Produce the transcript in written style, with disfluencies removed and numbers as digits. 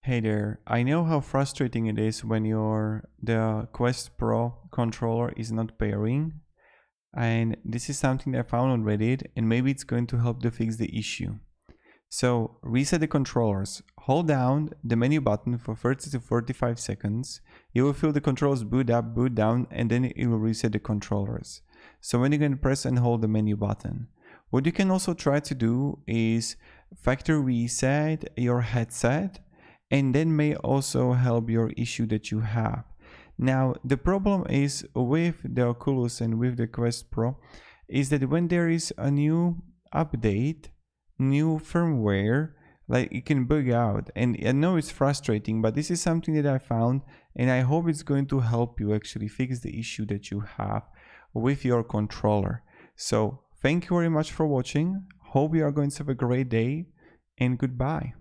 Hey there, I know how frustrating it is when the Quest Pro controller is not pairing, and this is something that I found on Reddit, and maybe it's going to help to fix the issue. So reset the controllers. Hold down the menu button for 30 to 45 seconds. You will feel the controllers boot up, boot down, and then it will reset the controllers. So when you're going to press and hold the menu button. What you can also try to do is factory reset your headset, and then may also help your issue that you have. Now, the problem is with the Oculus and with the Quest Pro is that when there is a new update, new firmware, like it can bug out. And I know it's frustrating, but this is something that I found, and I hope it's going to help you actually fix the issue that you have with your controller. So thank you very much for watching. Hope you are going to have a great day, and goodbye.